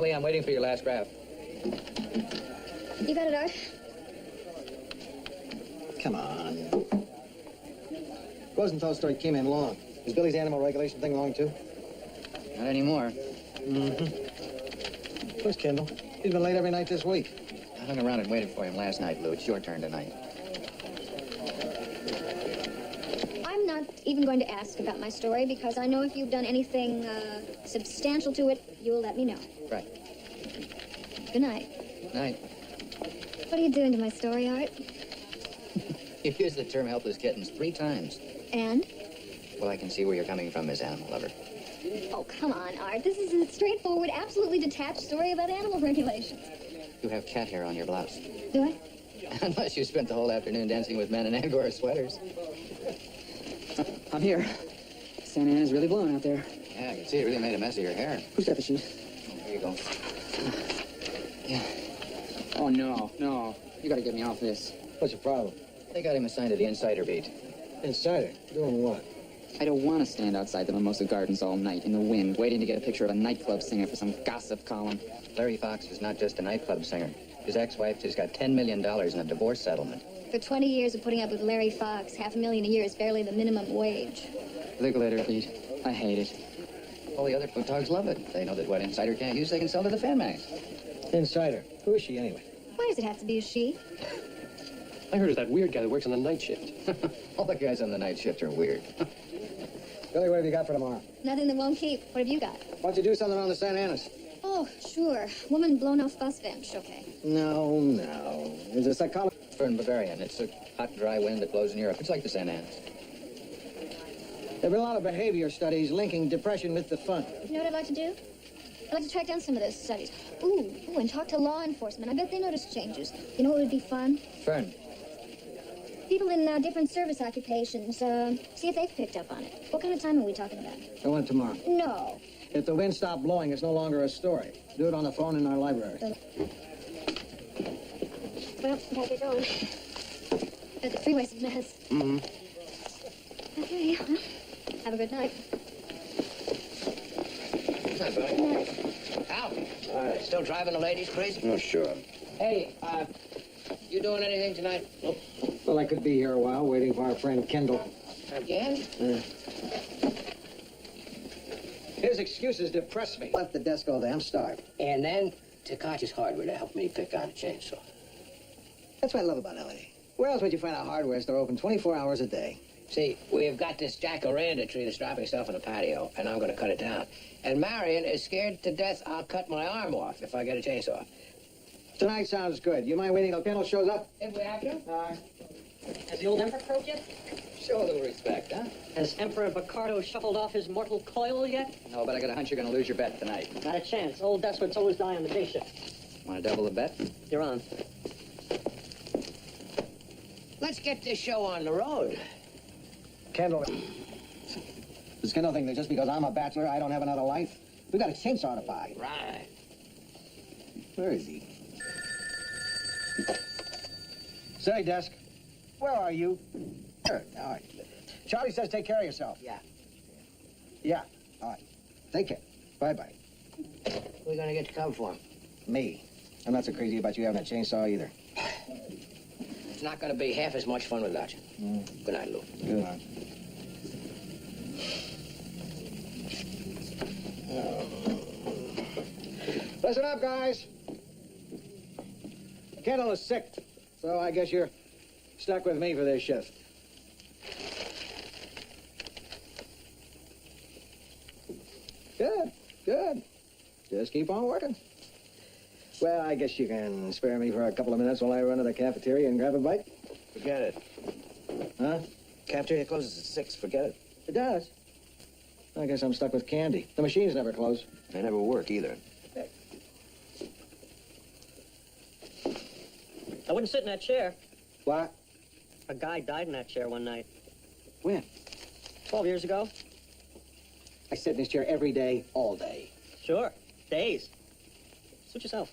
Ellie, I'm waiting for your last graph. You got it, Art? Come on. Rosenthal's story came in long. Is Billy's animal regulation thing long, too? Not anymore. Mm-hmm. Where's Kendall? He's been late every night this week. I hung around and waited for him last night, Lou. It's your turn tonight. I'm not even going to ask about my story because I know if you've done anything substantial to it, you'll let me know. Right. Good night. Night. What are you doing to my story, Art? You've used the term helpless kittens 3 times. And? Well, I can see where you're coming from, Miss Animal Lover. Oh, come on, Art. This is a straightforward, absolutely detached story about animal regulations. You have cat hair on your blouse. Do I? Unless you spent the whole afternoon dancing with men in Angora sweaters. I'm here. Santa Ana's really blowing out there. Yeah, I can see it really made a mess of your hair. Who's got the sheet? Oh, here you go. Yeah. Oh, no. You gotta get me off this. What's the problem? They got him assigned to the Insider beat. Insider? Doing what? I don't want to stand outside the Mimosa Gardens all night in the wind, waiting to get a picture of a nightclub singer for some gossip column. Larry Fox is not just a nightclub singer. His ex-wife just got $10 million in a divorce settlement. For 20 years of putting up with Larry Fox, $500,000 a year is barely the minimum wage. The glitter beat. I hate it. All the other foot-dogs love it. They know that what Insider can't use, they can sell to the fan mags. Insider? Who is she, anyway? Why does it have to be a she? I heard of that weird guy that works on the night shift. All the guys on the night shift are weird. Billy, what have you got for tomorrow? Nothing that won't keep. What have you got? Why don't you do something on the Santa Ana's? Oh, sure. Woman blown off bus bench. Okay. No. There's a psychologist. In Bavarian, it's a hot, dry wind that blows in Europe. It's like the Santa Ana's. There have been a lot of behavior studies linking depression with the fun. You know what I'd like to do? I'd like to track down some of those studies. Ooh, and talk to law enforcement. I bet they notice changes. You know what would be fun? Fern. People in different service occupations, see if they've picked up on it. What kind of time are we talking about? I want it tomorrow. No. If the wind stopped blowing, it's no longer a story. Do it on the phone in our library. Well, gotta get going. The freeway's a mess. Mm-hmm. Okay, well, have a good night. Good night, buddy. Good night. Al, still driving the ladies crazy? Oh, sure. Hey, you doing anything tonight? Well, I could be here a while waiting for our friend Kendall. Again? His excuses depress me. Left the desk all day. I'm starved. And then Takachi's hardware to help me pick out a chainsaw. That's what I love about L.A. Where else would you find a hardware store open 24 hours a day? See, we've got this jacaranda tree that's dropping stuff in the patio, and I'm going to cut it down. And Marion is scared to death I'll cut my arm off if I get a chainsaw. Tonight sounds good. You mind waiting till Kendall shows up? If we have to. Has the old Emperor croaked yet? Show a little respect, huh? Has Emperor Bacardo shuffled off his mortal coil yet? No, but I got a hunch you're going to lose your bet tonight. Not a chance. Old despots always die on the day shift. Want to double the bet? You're on. Let's get this show on the road. Kendall. This Kendall thing that just because I'm a bachelor, I don't have another life? We got a chainsaw to buy. Right. Where is he? Say, desk. Where are you? Sure. All right. Charlie says take care of yourself. Yeah. Yeah. All right. Take care. Bye-bye. We're going to get the cover for him. Me. I'm not so crazy about you having a chainsaw either. It's not going to be half as much fun without you. Good night, Lou. Good night. Listen up, guys. Kendall is sick, so I guess you're stuck with me for this shift. Good. Just keep on working. Well, I guess you can spare me for a couple of minutes while I run to the cafeteria and grab a bite. Forget it. Huh? Cafeteria closes at 6. Forget it. It does. I guess I'm stuck with candy. The machines never close. They never work either. I wouldn't sit in that chair. What? A guy died in that chair one night. When? 12 years ago. I sit in this chair every day, all day. Sure. Days. Suit yourself.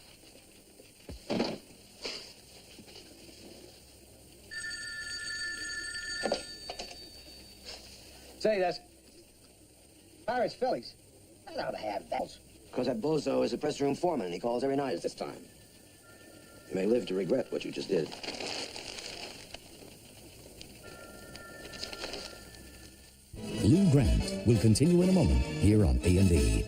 Say, that's Pirates, Phillies. I ought to have that. Because that bozo is a press room foreman, and he calls every night at this time. You may live to regret what you just did. Lou Grant will continue in a moment here on A&E.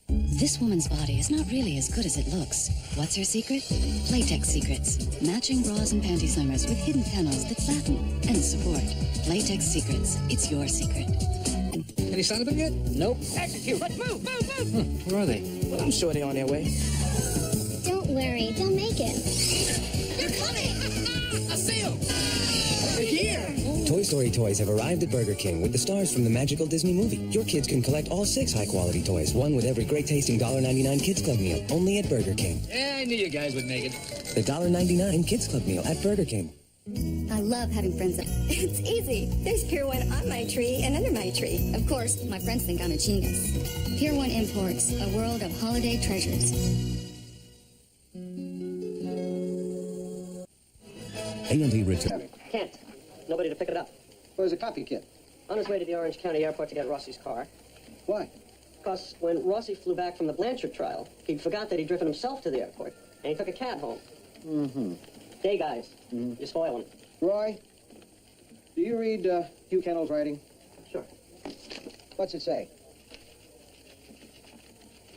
This woman's body is not really as good as it looks. What's her secret? Playtex Secrets. Matching bras and panty slummers with hidden panels that flatten and support. Playtex Secrets. It's your secret. Any sign of them yet? Nope. Execute! Let's move, move, move! Where are they? Well, I'm sure they're on their way. Don't worry, they'll make it. They're coming! I see them! They're here! Toy Story toys have arrived at Burger King with the stars from the magical Disney movie. Your kids can collect all 6 high-quality toys, one with every great-tasting $1.99 Kids Club meal, only at Burger King. Yeah, I knew you guys would make it. The $1.99 Kids Club meal at Burger King. I love having friends. It's easy. There's Pier 1 on my tree and under my tree. Of course, my friends think I'm a genius. Pier 1 Imports, a world of holiday treasures. A&E return. Can't. Nobody to pick it up. Where's the copy kit? On his way to the Orange County Airport to get Rossi's car. Why? Because when Rossi flew back from the Blanchard trial, he forgot that he'd driven himself to the airport, and he took a cab home. Mm-hmm. Day guys, you're spoiling. Roy, do you read Hugh Kennel's writing? Sure. What's it say?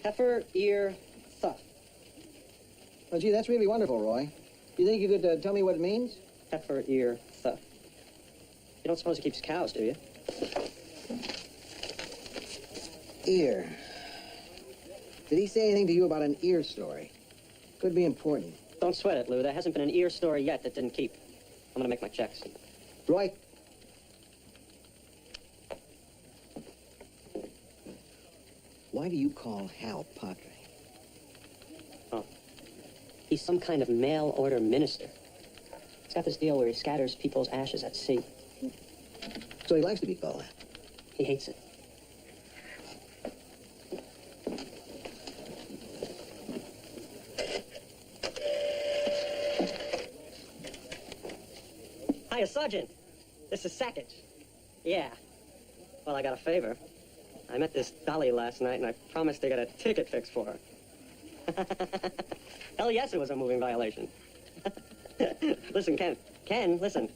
Heifer, ear, thuff. Well, gee, that's really wonderful, Roy. You think you could tell me what it means? Heifer, ear, thuff. You don't suppose he keeps cows, do you? Ear. Did he say anything to you about an ear story? Could be important. Don't sweat it, Lou. There hasn't been an ear story yet that didn't keep. I'm gonna make my checks. Roy? Why do you call Hal Padre? Oh. He's some kind of mail-order minister. He's got this deal where he scatters people's ashes at sea. So he likes to be called that. He hates it. Hiya, Sergeant. This is Sackage. Yeah. Well, I got a favor. I met this dolly last night, and I promised to get a ticket fixed for her. Hell yes, it was a moving violation. Listen, Ken, listen.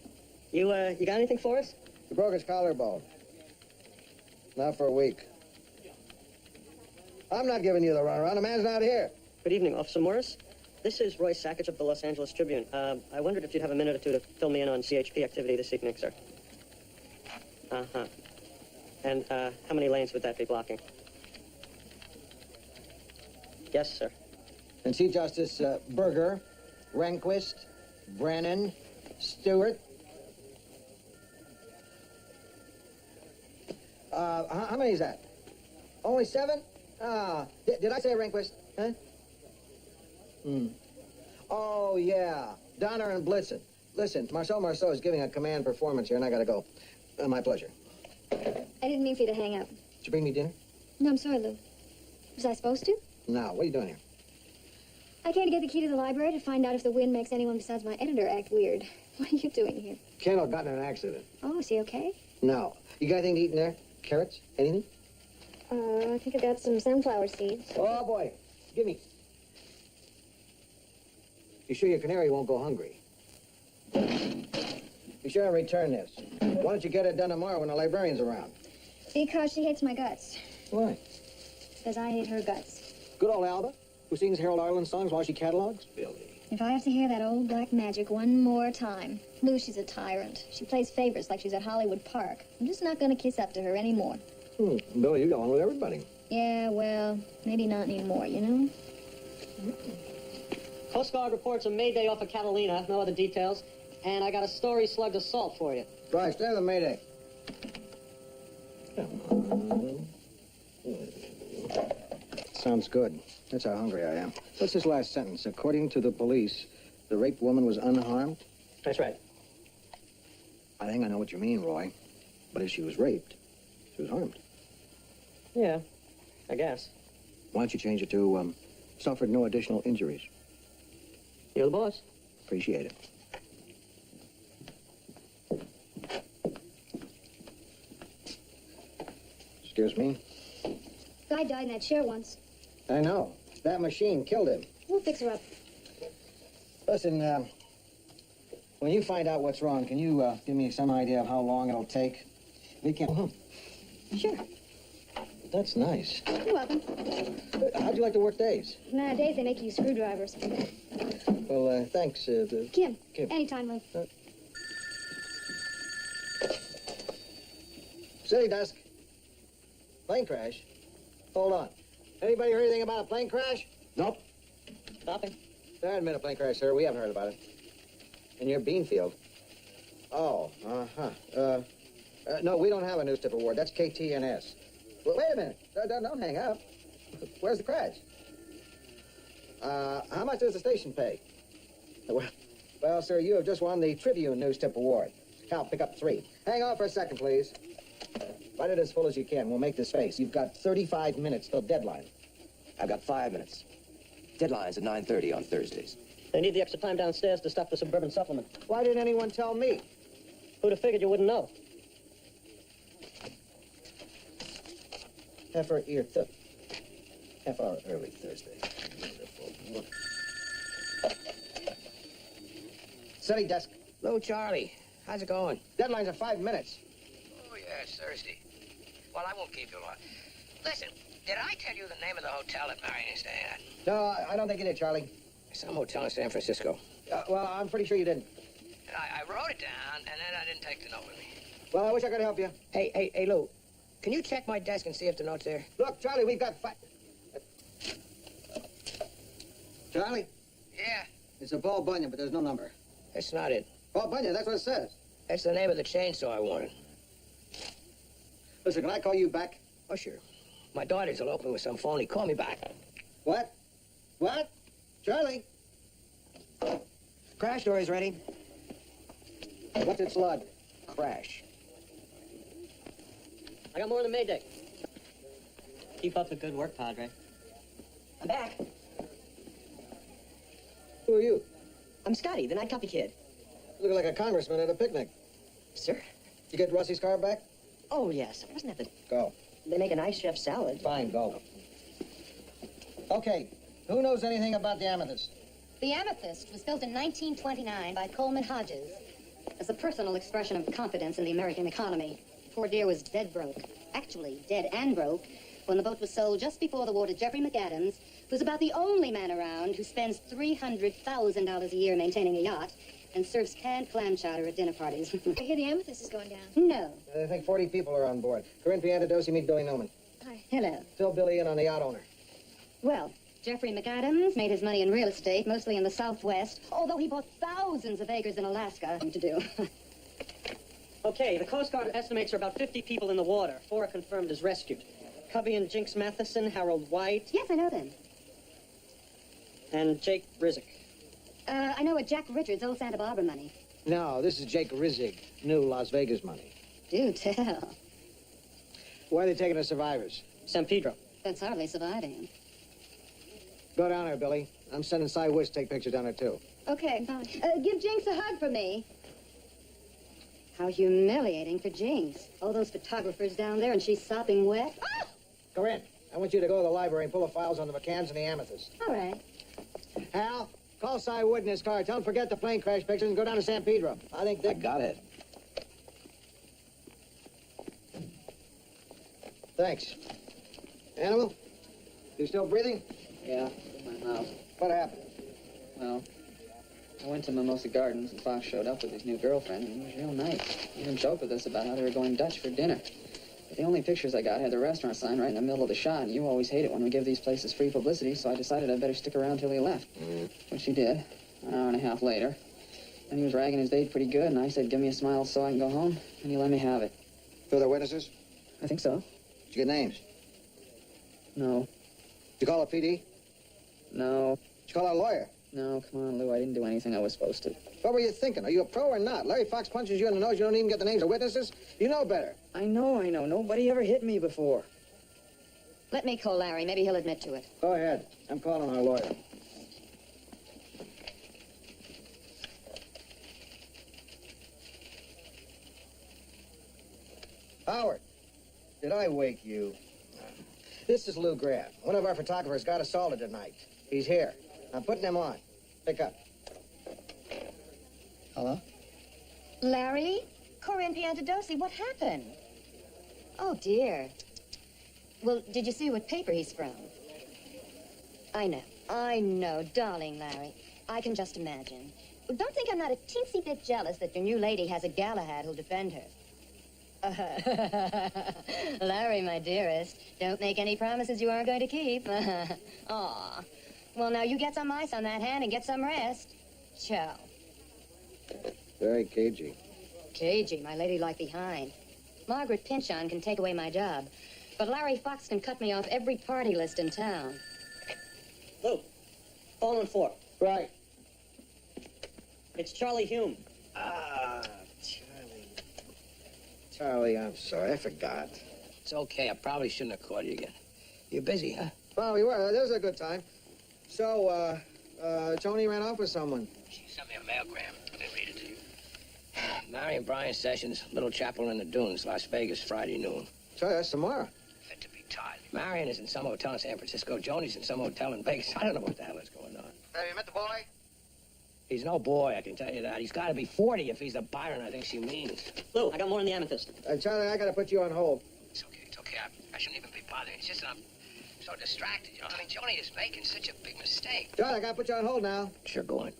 You got anything for us? He broke his collarbone. Not for a week. I'm not giving you the runaround. The man's not here. Good evening, Officer Morris. This is Roy Sackage of the Los Angeles Tribune. I wondered if you'd have a minute or two to fill me in on CHP activity this evening, sir. Uh-huh. And how many lanes would that be blocking? Yes, sir. And Chief Justice Berger, Rehnquist, Brennan, Stewart. How many is that? Only 7? Did I say Rehnquist? Huh? Oh, yeah. Donner and Blitzen. Listen, Marcel Marceau is giving a command performance here, and I gotta go. My pleasure. I didn't mean for you to hang up. Did you bring me dinner? No, I'm sorry, Lou. Was I supposed to? No. What are you doing here? I came to get the key to the library to find out if the wind makes anyone besides my editor act weird. What are you doing here? Kendall got in an accident. Oh, is he okay? No. You got anything to eat in there? Carrots? Anything? I think I got some sunflower seeds. Oh, boy. Give me. You sure your canary won't go hungry? Be sure and return this. Why don't you get it done tomorrow when the librarian's around? Because she hates my guts. Why? Because I hate her guts. Good old Alba, who sings Harold Arlen songs while she catalogs? Billy. If I have to hear that old black magic one more time. Lou, she's a tyrant. She plays favorites like she's at Hollywood Park. I'm just not going to kiss up to her anymore. Billy, you go on with everybody. Yeah, well, maybe not anymore, you know? Coast Guard reports a Mayday off of Catalina. No other details. And I got a story slugged assault for you. Right, stay with the Mayday. Come on. Sounds good. That's how hungry I am. What's this last sentence? According to the police, the raped woman was unharmed? That's right. I think I know what you mean, Roy. But if she was raped, she was harmed. Yeah, I guess. Why don't you change it to, suffered no additional injuries? You're the boss. Appreciate it. Excuse me. Guy died in that chair once. I know. That machine killed him. We'll fix her up. Listen, when you find out what's wrong, can you give me some idea of how long it'll take? We can... Oh, Sure. that's nice. You're welcome. How'd you like to work days? Nowadays, they make you use screwdrivers. Well, thanks. Kim. Kim. Anytime, Lou. City desk. Plane crash. Hold on. Anybody heard anything about a plane crash? Nope. Nothing. There hasn't been a plane crash, sir. We haven't heard about it. In your bean field. Oh, no, we don't have a news tip award. That's KTNS. Well, wait a minute. Don't hang up. Where's the crash? How much does the station pay? Well, sir, you have just won the Tribune News Tip Award. Cal, pick up 3. Hang on for a second, please. Write it as full as you can. We'll make this face. You've got 35 minutes till deadline. I've got 5 minutes. Deadline's at 9:30 on Thursdays. They need the extra time downstairs to stuff the suburban supplement. Why didn't anyone tell me? Who'd have figured you wouldn't know? Half hour early Thursday. Wonderful. City desk. Hello, Charlie. How's it going? Deadline's at 5 minutes. Oh, yeah, it's Thursday. Well, I won't keep you long. Listen, did I tell you the name of the hotel that Marion is staying at? No, I don't think you did, Charlie. Some hotel in San Francisco. Well, I'm pretty sure you didn't. And I wrote it down, and then I didn't take the note with me. Well, I wish I could help you. Hey, Lou, can you check my desk and see if the note's there? Look, Charlie, we've got Charlie? Yeah. It's a Paul Bunyan, but there's no number. That's not it. Paul Bunyan, that's what it says. That's the name of the chainsaw I wanted. Listen, can I call you back? Oh, sure. My daughter's eloping with some phony. Call me back. What? What? Charlie? Crash story's ready. What's its slug? Crash. I got more than Mayday. Keep up the good work, Padre. I'm back. Who are you? I'm Scotty, the night copy kid. You look like a congressman at a picnic. Sir? You get Rusty's car back? Oh, yes. Wasn't that the... Go. They make a nice chef salad. Fine, go. Okay, who knows anything about the amethyst? The amethyst was built in 1929 by Coleman Hodges as a personal expression of confidence in the American economy. Poor dear was dead broke. Actually, dead and broke when the boat was sold just before the war to Jeffrey McAdams, who's about the only man around who spends $300,000 a year maintaining a yacht and serves canned clam chowder at dinner parties. I hear the amethyst is going down. No. I think 40 people are on board. Corinne Piantadosi, meet Billy Newman. Hi. Hello. Fill Billy in on the yacht owner. Well, Jeffrey McAdams made his money in real estate, mostly in the Southwest, although he bought thousands of acres in Alaska to do. Okay, the Coast Guard estimates there are about 50 people in the water. 4 are confirmed as rescued. Cubby and Jinx Matheson, Harold White. Yes, I know them. And Jake Rizek. I know a Jack Richards, old Santa Barbara money. No, this is Jake Rizig, new Las Vegas money. Do tell. Where are they taking the survivors? San Pedro. That's hardly surviving. Go down there, Billy. I'm sending Cy Wish to take pictures down there, too. Okay, fine. Give Jinx a hug for me. How humiliating for Jinx. All those photographers down there and she's sopping wet. Ah! Corinne, I want you to go to the library and pull the files on the McCanns and the amethyst. All right. Hal, call Cy Wood in his car. Tell him forget the plane crash pictures and go down to San Pedro. I think they... I got it. Thanks. Animal, you still breathing? Yeah, in my mouth. What happened? Well, I went to Mimosa Gardens and Fox showed up with his new girlfriend, and it was real nice. He even joked with us about how they were going Dutch for dinner. But the only pictures I got had the restaurant sign right in the middle of the shot, and you always hate it when we give these places free publicity, so I decided I'd better stick around till he left. Which he did, an hour and a half later. And he was ragging his date pretty good, and I said, give me a smile so I can go home, and he let me have it. Who are the witnesses? I think so. Did you get names? No. Did you call a PD? No. Did you call a lawyer? No, come on, Lou, I didn't do anything I was supposed to. What were you thinking? Are you a pro or not? Larry Fox punches you in the nose, you don't even get the names of witnesses? You know better. I know. Nobody ever hit me before. Let me call Larry. Maybe he'll admit to it. Go ahead. I'm calling our lawyer. Howard, did I wake you? This is Lou Grant. One of our photographers got assaulted tonight. He's here. I'm putting him on. Pick up. Hello? Larry? Corinne Piantadosi, what happened? Oh, dear. Well, did you see what paper he's from? I know, darling Larry. I can just imagine. Well, don't think I'm not a teensy bit jealous that your new lady has a Galahad who'll defend her. Larry, my dearest, don't make any promises you aren't going to keep. Aw. Well, now you get some ice on that hand and get some rest. Ciao. Very cagey. Cagey, my ladylike behind. Margaret Pinchon can take away my job, but Larry Fox can cut me off every party list in town. Lou, phone on 4. Right. It's Charlie Hume. Ah, Charlie, I'm sorry. I forgot. It's okay. I probably shouldn't have called you again. You're busy, huh? Well, we were. This was a good time. So, Tony ran off with someone. She sent me a mailgram. Let me read it to you. Marion Bryan Sessions, Little Chapel in the Dunes, Las Vegas, Friday noon. Sorry, that's tomorrow. Fit to be tied. Marion is in some hotel in San Francisco. Joni's in some hotel in Vegas. I don't know what the hell is going on. Have you met the boy? He's no boy, I can tell you that. He's got to be 40 if he's the Byron I think she means. Lou, I got more in the amethyst. Charlie, I got to put you on hold. It's okay, it's okay. I shouldn't even be bothering. It's just that I'm so distracted, you know. I mean, Joni is making such a big mistake. Charlie, I got to put you on hold now. Sure, go on.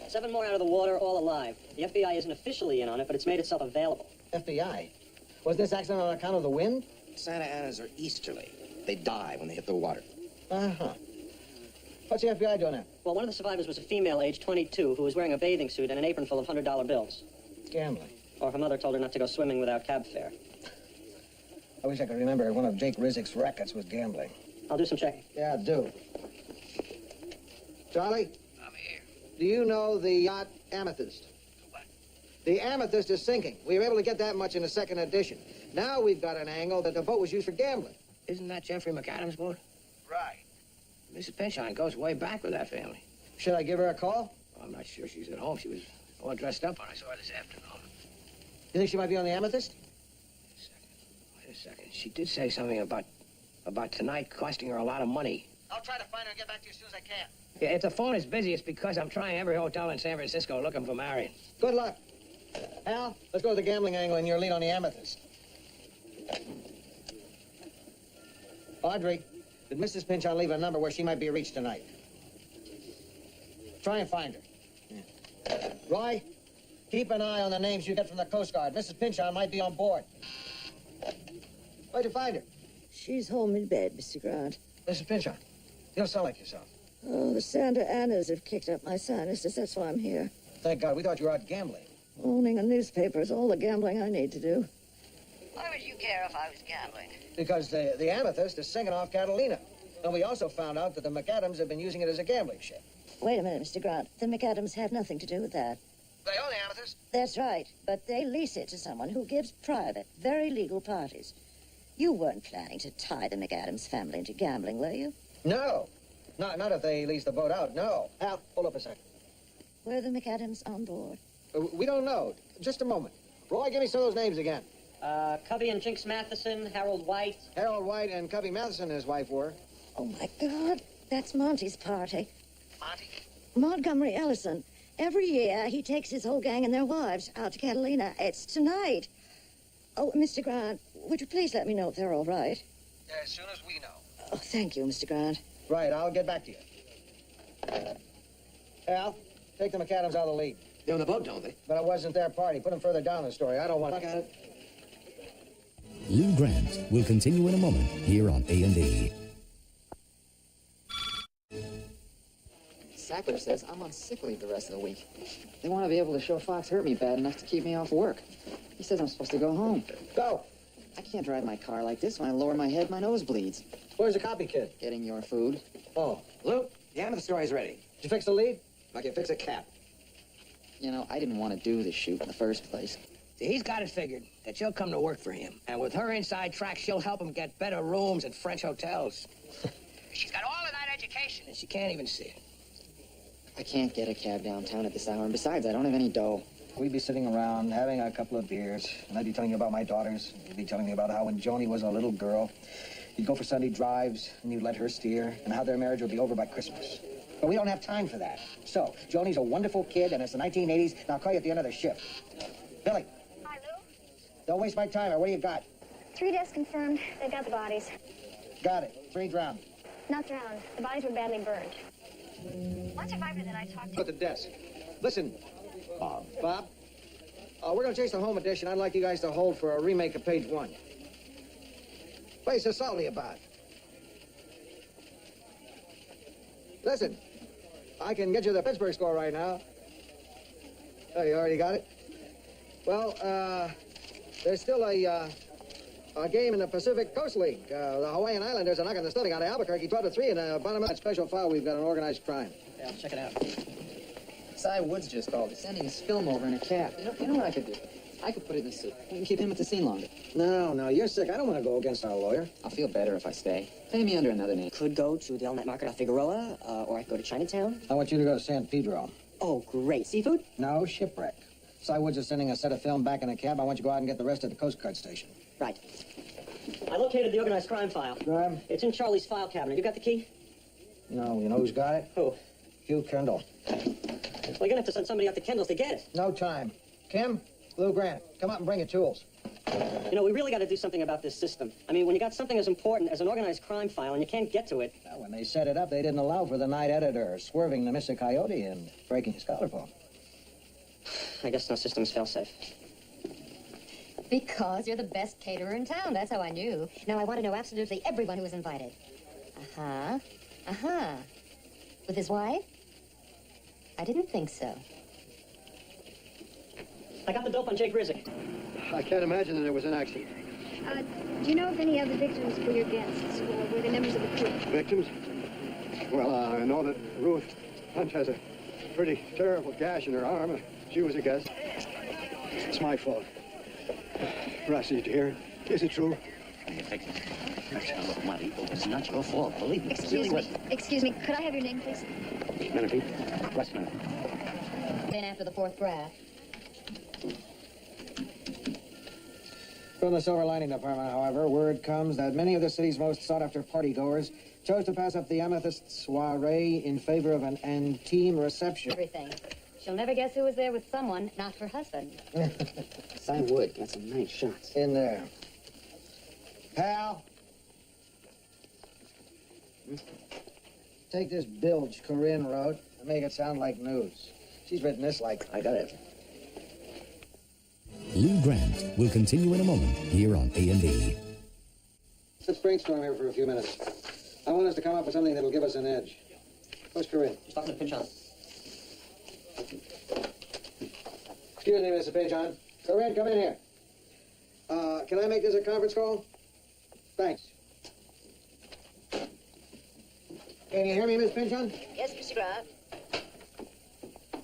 7 more out of the water, all alive. The FBI isn't officially in on it, but it's made itself available. FBI? Was this accident on account of the wind? Santa Anas are easterly. They die when they hit the water. Uh-huh. What's the FBI doing now? Well, one of the survivors was a female, aged 22, who was wearing a bathing suit and an apron full of $100 bills. Gambling. Or her mother told her not to go swimming without cab fare. I wish I could remember one of Jake Rizik's rackets was gambling. I'll do some checking. Yeah, do. Charlie? I'm here. Do you know the yacht Amethyst? What? The Amethyst is sinking. We were able to get that much in the second edition. Now we've got an angle that the boat was used for gambling. Isn't that Jeffrey McAdams' boat? Right. Mrs. Pinchon goes way back with that family. Should I give her a call? I'm not sure she's at home. She was all dressed up when I saw her this afternoon. You think she might be on the Amethyst? Wait a second. She did say something about tonight costing her a lot of money. I'll try to find her and get back to you as soon as I can. Yeah, if the phone is busy, it's because I'm trying every hotel in San Francisco looking for Marion. Good luck. Al, let's go to the gambling angle and your lead on the Amethyst. Audrey, did Mrs. Pinchon leave a number where she might be reached tonight? Try and find her. Yeah. Roy, keep an eye on the names you get from the Coast Guard. Mrs. Pinchon might be on board. Where'd you find her? She's home in bed, Mr. Grant. Mrs. Pinchon, you don't sound like yourself. Oh, the Santa Anas have kicked up my sinuses. That's why I'm here. Thank God. We thought you were out gambling. Owning a newspaper is all the gambling I need to do. Why would you care if I was gambling? Because the Amethyst is sinking off Catalina. And we also found out that the McAdams have been using it as a gambling ship. Wait a minute, Mr. Grant. The McAdams have nothing to do with that. They own the Amethyst? That's right. But they lease it to someone who gives private, very legal parties. You weren't planning to tie the McAdams family into gambling, were you? No. Not if they lease the boat out, no. Al, hold up a second. Were the McAdams on board? We don't know. Just a moment. Roy, give me some of those names again. Cubby and Jinx Matheson, Harold White. Harold White and Cubby Matheson and his wife were. Oh, my God. That's Monty's party. Monty? Montgomery Ellison. Every year, he takes his whole gang and their wives out to Catalina. It's tonight. Oh, Mr. Grant, would you please let me know if they're all right? As soon as we know. Oh, thank you, Mr. Grant. Right, I'll get back to you. Al, take the McAdams out of the lead. They're on the boat, don't they? But it wasn't their party. Put them further down the story. I don't want... Got it. Lou Grant will continue in a moment here on A&E. Sackler says I'm on sick leave the rest of the week. They want to be able to show Fox hurt me bad enough to keep me off work. He says I'm supposed to go home. Go! I can't drive my car like this. When I lower my head, my nose bleeds. Where's the copy kid? Getting your food. Oh. Lou, the Amethyst story's ready. Did you fix the lead? I can fix a cap. You know, I didn't want to do this shoot in the first place. See, he's got it figured that she'll come to work for him. And with her inside track, she'll help him get better rooms and French hotels. She's got all of that education, and she can't even see it. I can't get a cab downtown at this hour, and besides, I don't have any dough. We'd be sitting around having a couple of beers, and I'd be telling you about my daughters. You'd be telling me about how when Joni was a little girl, You'd go for Sunday drives, and you'd let her steer, and how their marriage would be over by Christmas. But we don't have time for that. So, Joni's a wonderful kid, and it's the 1980s, and I'll call you at the end of the shift. Billy. Hi, Lou. Don't waste my time, or what do you got? 3 deaths confirmed. They've got the bodies. Got it. 3 drowned. Not drowned. The bodies were badly burned. One survivor that I talked to... At the desk. Listen, Bob. We're going to chase the home edition. I'd like you guys to hold for a remake of page 1. Place is salty about. Listen, I can get you the Pittsburgh score right now. Oh, you already got it? Well, there's still a game in the Pacific Coast League. The Hawaiian Islanders are knocking the stuffing out of Albuquerque 12-3 in the bottom of that special file. We've got an organized crime. Yeah, I'll check it out. Cy Woods just called. He's sending his film over in a cab. You know what I could do? I could put it in the suit. We can keep him at the scene longer. No, you're sick. I don't want to go against our lawyer. I'll feel better if I stay. Pay me under another name. Could go to the all-night market of Figueroa, or I could go to Chinatown. I want you to go to San Pedro. Oh, great. Seafood? No, shipwreck. Cy Woods is sending a set of film back in a cab. I want you to go out and get the rest at the Coast Guard station. Right. I located the organized crime file. Crime? It's in Charlie's file cabinet. You got the key? No, you know who's got it? Who? Hugh Kendall. Well, you're gonna have to send somebody out to Kendall's to get it. No time. Kim, Lou Grant, come up and bring your tools. You know, we really got to do something about this system. I mean, when you got something as important as an organized crime file and you can't get to it... Well, when they set it up, they didn't allow for the night editor swerving the Mr. Coyote and breaking his collarbone. I guess no system's fail-safe. Because you're the best caterer in town. That's how I knew. Now, I want to know absolutely everyone who was invited. Uh-huh. Uh-huh. With his wife? I didn't think so. I got the dope on Jake Rizzick. I can't imagine that it was an accident. Do you know if any of the victims were your guests, or were they members of the crew? Victims? Well, I know that Ruth Hunt has a pretty terrible gash in her arm. She was a guest. It's my fault. Rossi, dear, is it true? It's not your fault, believe me. Excuse me. Could I have your name, please? Menefee, Westman. Then after the 4th graph. From the Silver Lining Department, however, word comes that many of the city's most sought-after partygoers chose to pass up the amethyst soiree in favor of an intime reception. Everything. She'll never guess who was there with someone, not her husband. Cy Wood got some nice shots. In there. Pal. Take this bilge Corinne wrote and make it sound like news. She's written this like... I got it. Lou Grant will continue in a moment here on A&E. Let's brainstorm here for a few minutes. I want us to come up with something that'll give us an edge. Where's Corinne? She's talking to Pinchon. Excuse me, Mr. Pinchon. Corinne, come in here. Can I make this a conference call? Thanks. Can you hear me, Miss Pinchon? Yes, Mr. Grant.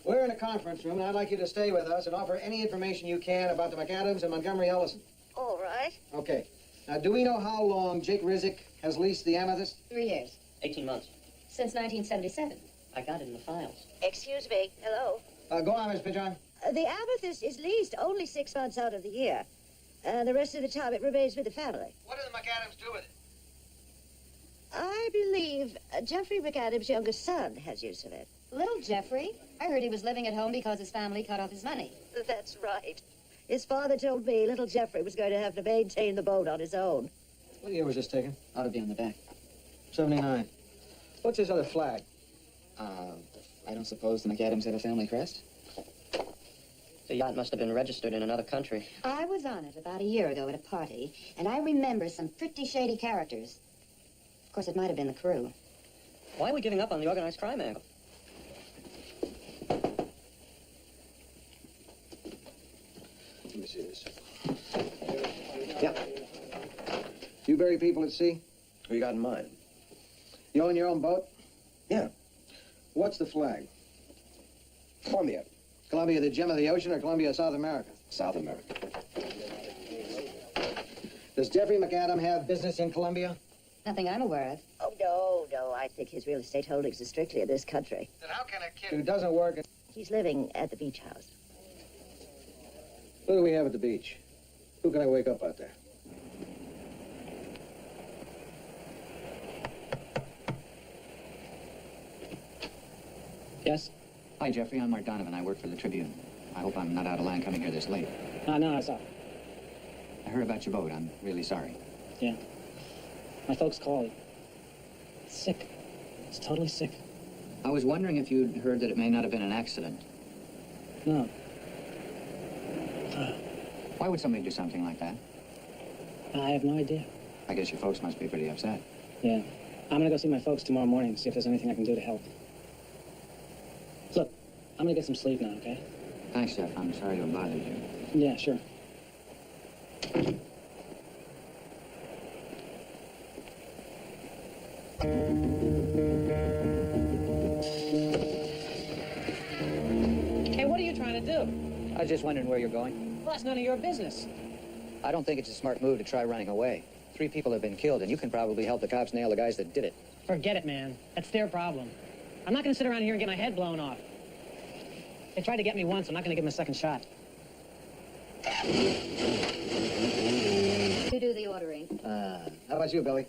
We're in a conference room, and I'd like you to stay with us and offer any information you can about the McAdams and Montgomery Ellison. All right. Okay. Now, do we know how long Jake Rizzick has leased the Amethyst? 3 years. 18 months. Since 1977. I got it in the files. Excuse me. Hello. Go on, Miss Pinchon. The Amethyst is leased only 6 months out of the year. The rest of the time it remains with the family. What do the McAdams do with it? I believe Jeffrey McAdams' youngest son has use of it. Little Jeffrey? I heard he was living at home because his family cut off his money. That's right. His father told me little Jeffrey was going to have to maintain the boat on his own. What year was this taken? Ought to be on the back. 79. What's this other flag? I don't suppose the McAdams had a family crest? The yacht must have been registered in another country. I was on it about a year ago at a party, and I remember some pretty shady characters. Of course, it might have been the crew. Why are we giving up on the organized crime angle? Let me see this. Yeah. You bury people at sea? Who you got in mind? You own your own boat? Yeah. What's the flag? Columbia. Columbia, the gem of the ocean, or Columbia, South America? South America. Does Jeffrey McAdam have business in Columbia? Nothing I'm aware of. Oh, no. I think his real estate holdings are strictly in this country. Then how can a kid who doesn't work at... He's living at the beach house. What do we have at the beach? Who can I wake up out there? Yes? Hi, Jeffrey. I'm Mark Donovan. I work for the Tribune. I hope I'm not out of line coming here this late. No, it's all. I heard about your boat. I'm really sorry. Yeah. My folks called. It's sick. It's totally sick. I was wondering if you'd heard that it may not have been an accident. No. Why would somebody do something like that? I have no idea. I guess your folks must be pretty upset. Yeah. I'm gonna go see my folks tomorrow morning and see if there's anything I can do to help. Look, I'm gonna get some sleep now, okay? Thanks, Jeff. I'm sorry to have bothered you. Yeah, sure. Hey, what are you trying to do? I was just wondering where you're going. Well, that's none of your business. I don't think it's a smart move to try running away. 3 people have been killed, and you can probably help the cops nail the guys that did it. Forget it, man. That's their problem. I'm not going to sit around here and get my head blown off. They tried to get me once. I'm not going to give them a second shot. You do the ordering. How about you, Billy?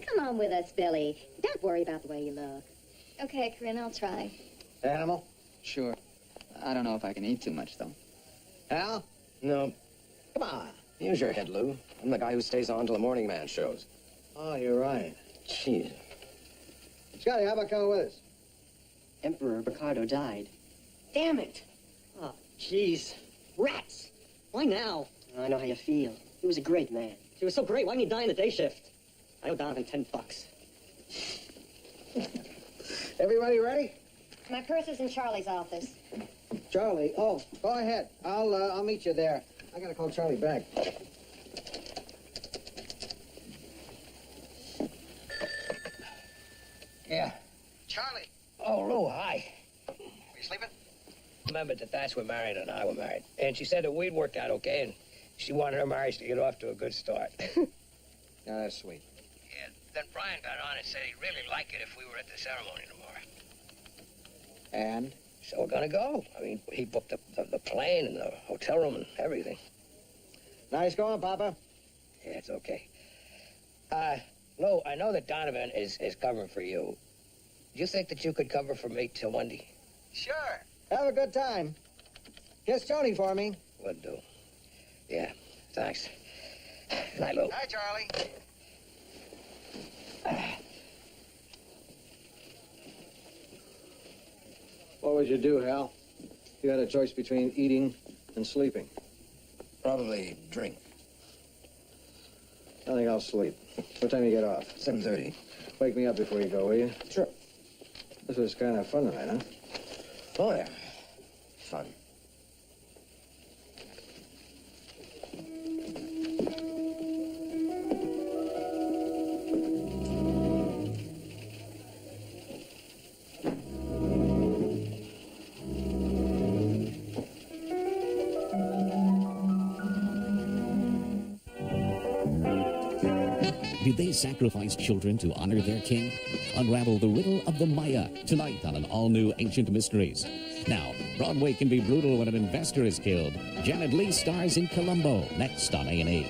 Come on with us, Billy. Don't worry about the way you look. Okay, Corinne, I'll try. Animal? Sure. I don't know if I can eat too much, though. Al? No. Come on. Use your head, Lou. I'm the guy who stays on till the morning man shows. Oh, you're right. Jeez. Scotty, how about coming with us? Emperor Ricardo died. Damn it! Oh, jeez. Rats! Why now? I know how you feel. He was a great man. He was so great. Why didn't he die in the day shift? I owe Donovan $10. Everybody ready? My purse is in Charlie's office. Charlie? Oh, go ahead. I'll meet you there. I gotta call Charlie back. Yeah. Charlie! Oh, Lou, hi. Are you sleeping? Remembered that that's when Marion and I were married. And she said that we'd worked out okay, and she wanted her marriage to get off to a good start. Yeah, that's sweet. Yeah, then Brian got on and said he'd really like it if we were at the ceremony tomorrow. And? So we're gonna go. I mean, he booked the plane and the hotel room and everything. Nice going, Papa. Yeah, it's okay. Lou, I know that Donovan is covering for you. Do you think that you could cover for me till Monday? Sure. Have a good time. Kiss Tony for me. Would do. Yeah, thanks. Good night, Lou. Hi, Charlie. What would you do, Hal? You had a choice between eating and sleeping. Probably drink. I think I'll sleep. What time you get off? 7:30. Wake me up before you go, will you? Sure. This was kind of fun tonight, huh? Oh, yeah. Fun. Did they sacrifice children to honor their king? Unravel the riddle of the Maya tonight on an all-new Ancient Mysteries. Now, Broadway can be brutal when an investor is killed. Janet Leigh stars in Columbo, next on A&E.